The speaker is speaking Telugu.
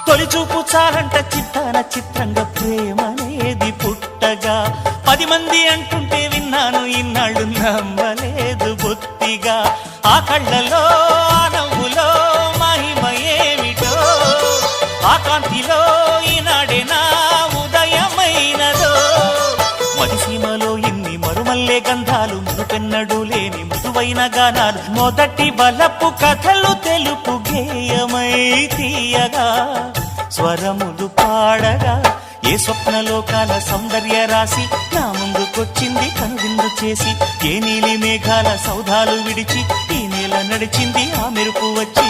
తొలిచూపు చాలంట చిత్తాన చిత్రంగా ప్రేమనేది పుట్టగా 10 మంది అంటుంటే విన్నాను ఇన్నాళ్ళు నమ్మలేదు బొత్తిగా ఆ కళ్ళలో ఆ నవ్వులో మహిమ ఏమిటో ఆ కాంతిలో ఈనాడే నా ఉదయమైనదో మదిసీమలో ఇన్ని మరుమల్లే గంధాలు మునుపెన్నడు లేని మృదువైన గానాలు మొదటి బలపు కథలు తెలుపు గేయమై తీయగా స్వరములు పాడగా ఏ స్వప్నలోకాల సౌందర్య రాశి నా ముందుకొచ్చింది కనువిందు చేసి ఏ నీలి మేఘాల సౌధాలు విడిచి ఈ నేల నడిచింది ఆ మెరుపు వచ్చి